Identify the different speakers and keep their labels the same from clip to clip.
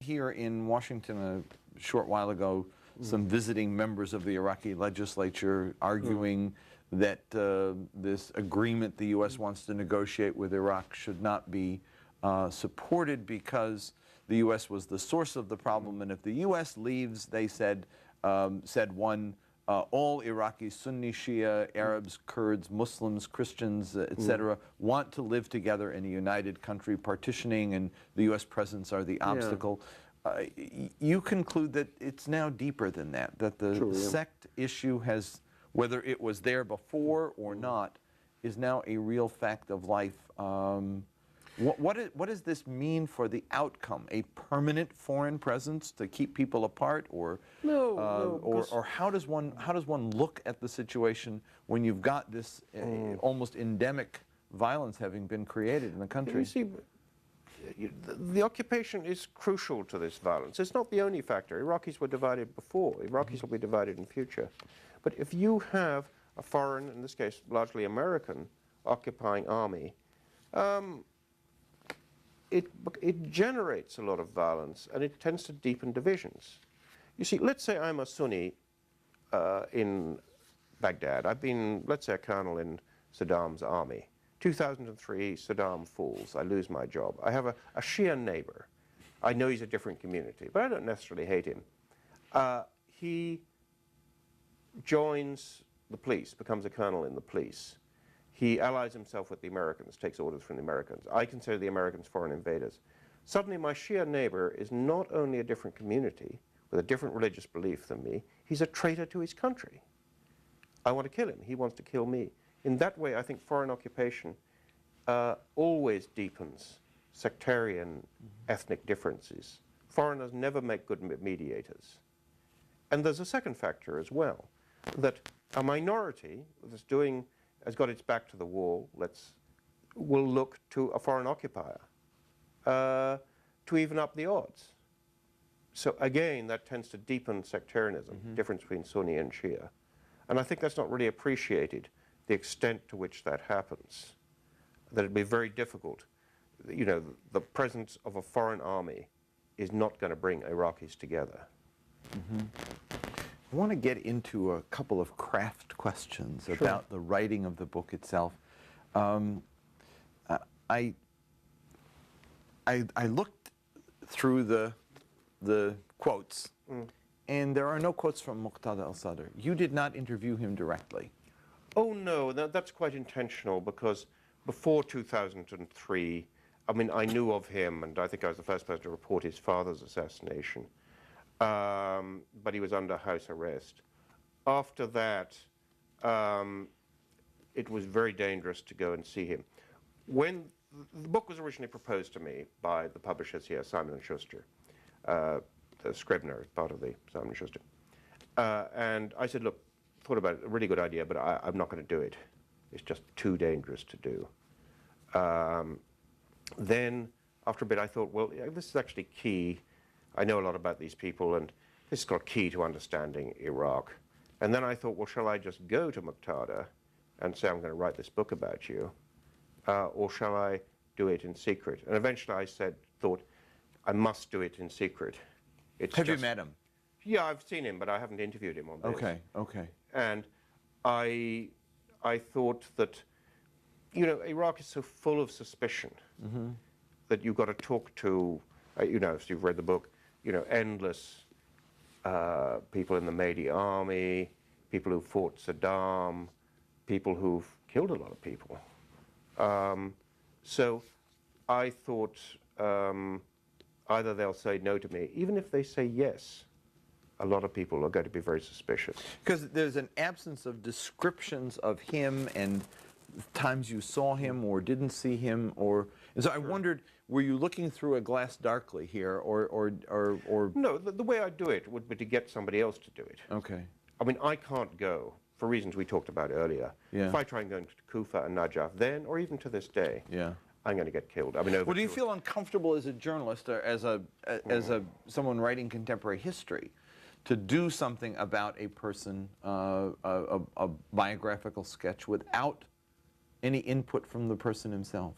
Speaker 1: here in Washington a short while ago some visiting members of the Iraqi legislature arguing that this agreement the U.S. wants to negotiate with Iraq should not be supported because the U.S. was the source of the problem, and if the U.S. leaves, they said one, all Iraqi Sunni, Shia, Arabs, Kurds, Muslims, Christians, etc., want to live together in a united country. Partitioning and the U.S. presence are the obstacle. You conclude that it's now deeper than that, that the sect issue has, whether it was there before or not, is now a real fact of life. What does this mean for the outcome? A permanent foreign presence to keep people apart, or or how does one look at the situation when you've got this almost endemic violence having been created in the country?
Speaker 2: You see, the occupation is crucial to this violence. It's not the only factor. Iraqis were divided before. Iraqis will be divided in future. But if you have a foreign, in this case largely American, occupying army, it generates a lot of violence, and it tends to deepen divisions. You see, let's say I'm a Sunni in Baghdad. I've been, let's say, a colonel in Saddam's army. 2003, Saddam falls. I lose my job. I have a Shia neighbor. I know he's a different community, but I don't necessarily hate him. He joins the police, becomes a colonel in the police. He allies himself with the Americans, takes orders from the Americans. I consider the Americans foreign invaders. Suddenly my Shia neighbor is not only a different community with a different religious belief than me, he's a traitor to his country. I want to kill him. He wants to kill me. In that way, I think foreign occupation always deepens sectarian ethnic differences. Foreigners never make good mediators. And there's a second factor as well, that a minority that's has got its back to the wall, will look to a foreign occupier to even up the odds. So again, that tends to deepen sectarianism, difference between Sunni and Shia. And I think that's not really appreciated, the extent to which that happens. That it'd be very difficult. You know, the presence of a foreign army is not going to bring Iraqis together.
Speaker 1: I want to get into a couple of craft questions about the writing of the book itself. I looked through the quotes, and there are no quotes from Muqtada al-Sadr. You did not interview him directly.
Speaker 2: Oh no, that's quite intentional, because before 2003, I mean, I knew of him, and I think I was the first person to report his father's assassination. But he was under house arrest. After that, it was very dangerous to go and see him. When the book was originally proposed to me by the publishers here, Simon & Schuster, the Scribner is part of the Simon & Schuster. And I said, look, thought about it, a really good idea, but I'm not going to do it. It's just too dangerous to do. Then, after a bit, I thought, well, yeah, this is actually key. I know a lot about these people, and this is got key to understanding Iraq. And then I thought, well, shall I just go to Muqtada and say, I'm going to write this book about you? Or shall I do it in secret? And eventually I thought, I must do it in secret.
Speaker 1: Have you met him?
Speaker 2: Yeah, I've seen him, but I haven't interviewed him on this.
Speaker 1: Okay, okay.
Speaker 2: And I thought that, you know, Iraq is so full of suspicion that you've got to talk to, you know, if you've read the book, you know, endless people in the Mahdi army, people who fought Saddam, people who've killed a lot of people. So I thought either they'll say no to me, even if they say yes, a lot of people are going to be very suspicious.
Speaker 1: Because there's an absence of descriptions of him and times you saw him or didn't see him, or and so I wondered, were you looking through a glass darkly here, or
Speaker 2: No, the way I do it would be to get somebody else to do it.
Speaker 1: Okay.
Speaker 2: I mean, I can't go, for reasons we talked about earlier.
Speaker 1: Yeah.
Speaker 2: If I try and go into Kufa and Najaf then, or even to this day, I'm going to get killed. I mean,
Speaker 1: well, do you feel uncomfortable as a journalist or as someone writing contemporary history to do something about a person, a biographical sketch, without any input from the person himself?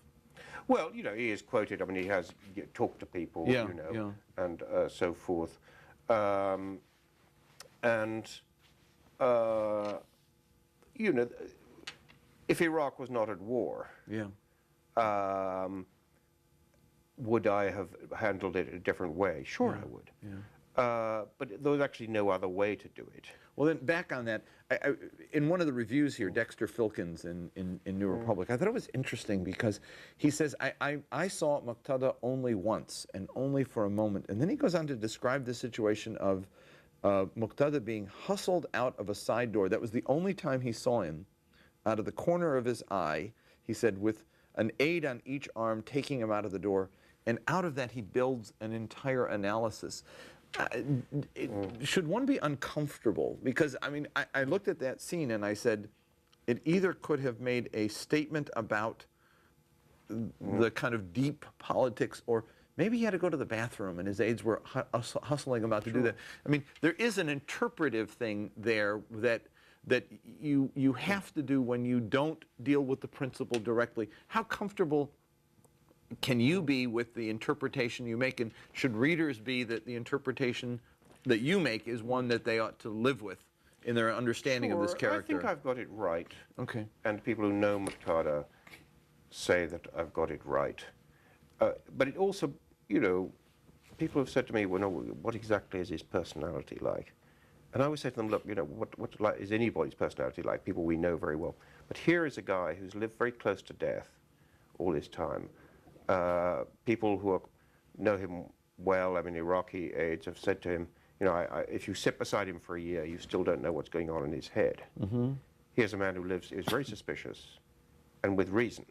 Speaker 2: Well, you know, he is quoted. I mean, he has talked to people,
Speaker 1: Yeah,
Speaker 2: you know,
Speaker 1: yeah.
Speaker 2: and so forth. And you know, if Iraq was not at war,
Speaker 1: Yeah.
Speaker 2: would I have handled it a different way? Sure, I would.
Speaker 1: Yeah.
Speaker 2: But there was actually no other way to do it.
Speaker 1: Well, then back on that, in one of the reviews here, Dexter Filkins in New Republic, I thought it was interesting because he says, I saw Muqtada only once and only for a moment. And then he goes on to describe the situation of Muqtada being hustled out of a side door. That was the only time he saw him, out of the corner of his eye, he said, with an aide on each arm taking him out of the door. And out of that, he builds an entire analysis. Should one be uncomfortable? Because, I mean, I looked at that scene and I said, it either could have made a statement about the kind of deep politics, or maybe he had to go to the bathroom and his aides were hustling him out to do that. I mean, there is an interpretive thing there that you have to do when you don't deal with the principle directly. How comfortable can you be with the interpretation you make, and should readers be that the interpretation that you make is one that they ought to live with in their understanding of this character?
Speaker 2: I think I've got it right.
Speaker 1: Okay.
Speaker 2: And people who know Muqtada say that I've got it right. But it also, you know, people have said to me, well, no, what exactly is his personality like? And I always say to them, look, you know, what is anybody's personality like? People we know very well. But here is a guy who's lived very close to death all his time. People who know him well, I mean, Iraqi aides have said to him, you know, if you sit beside him for a year, you still don't know what's going on in his head. Here's a man who is very suspicious, and with reason,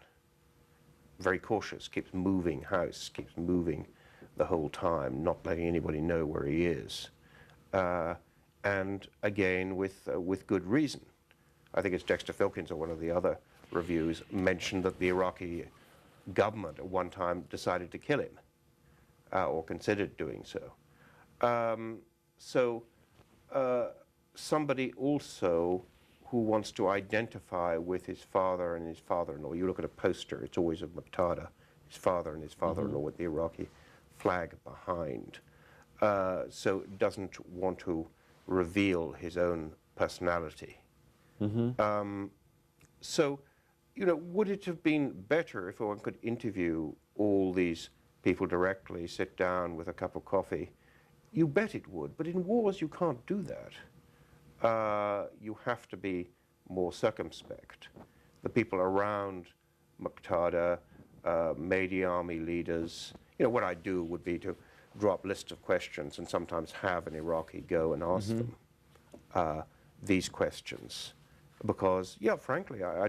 Speaker 2: very cautious, keeps moving house, keeps moving the whole time, not letting anybody know where he is. And again, with good reason. I think it's Dexter Filkins or one of the other reviews mentioned that the Iraqi government at one time decided to kill him, or considered doing so. Somebody also who wants to identify with his father and his father-in-law. You look at a poster, it's always of Muqtada, his father and his father-in-law with the Iraqi flag behind. So doesn't want to reveal his own personality. So, you know, would it have been better if one could interview all these people directly, sit down with a cup of coffee? You bet it would, but in wars you can't do that. You have to be more circumspect. The people around Muqtada, Mahdi army leaders, you know, what I do would be to draw up lists of questions and sometimes have an Iraqi go and ask them these questions. Because, yeah, frankly, I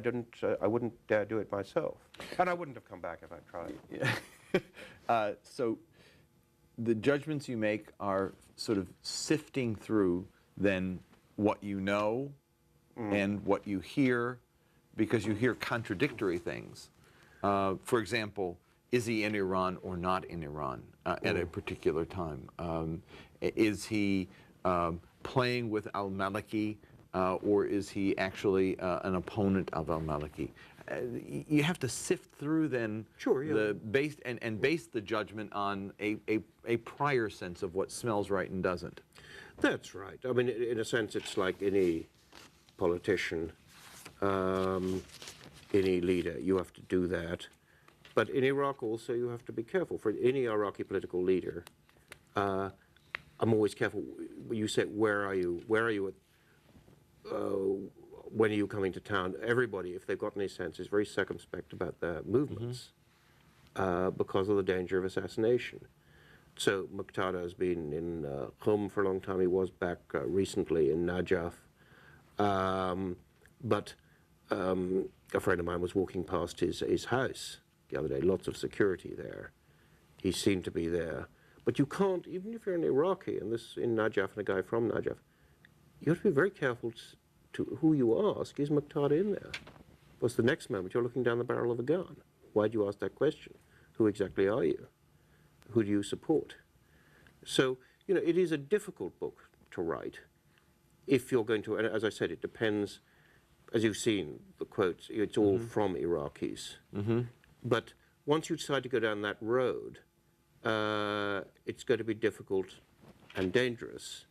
Speaker 2: wouldn't dare do it myself. And I wouldn't have come back if I tried.
Speaker 1: Yeah. So the judgments you make are sort of sifting through then what you know and what you hear, because you hear contradictory things. For example, is he in Iran or not in Iran at a particular time? Is he playing with al-Maliki, or is he actually an opponent of al-Maliki? You have to sift through then the base and base the judgment on a prior sense of what smells right and doesn't.
Speaker 2: That's right. I mean, in a sense, it's like any politician, any leader. You have to do that. But in Iraq also, you have to be careful. For any Iraqi political leader, I'm always careful. You say, where are you? Where are you at? When are you coming to town? Everybody, if they've got any sense, is very circumspect about their movements because of the danger of assassination. So Muqtada has been in Qom for a long time. He was back recently in Najaf. But a friend of mine was walking past his house the other day, lots of security there. He seemed to be there. But you can't, even if you're an Iraqi, and this in Najaf, and a guy from Najaf, you have to be very careful to who you ask. Is Muqtada in there? Because the next moment you're looking down the barrel of a gun. Why do you ask that question? Who exactly are you? Who do you support? So, you know, it is a difficult book to write if you're going to, and as I said, it depends, as you've seen, the quotes, it's all from Iraqis. But once you decide to go down that road, it's going to be difficult and dangerous.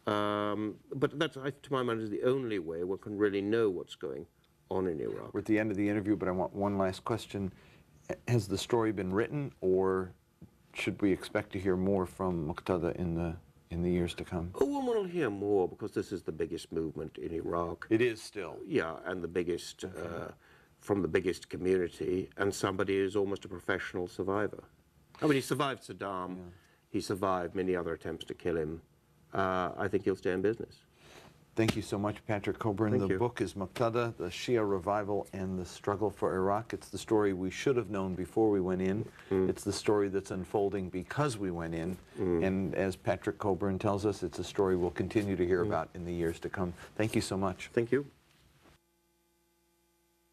Speaker 2: But that, to my mind, is the only way one can really know what's going on in Iraq.
Speaker 1: We're at the end of the interview, but I want one last question. Has the story been written, or should we expect to hear more from Muqtada in the years to come?
Speaker 2: Oh, one will hear more, because this is the biggest movement in Iraq.
Speaker 1: It is still.
Speaker 2: Yeah, and the biggest, from the biggest community, and somebody who's almost a professional survivor. I mean, he survived Saddam. Yeah. He survived many other attempts to kill him. I think he'll stay in business.
Speaker 1: Thank you so much, Patrick Cockburn. The book is Muqtada, The Shia Revival and the Struggle for Iraq. It's the story we should have known before we went in. It's the story that's unfolding because we went in. And as Patrick Cockburn tells us, it's a story we'll continue to hear about in the years to come. Thank you so much.
Speaker 2: Thank you.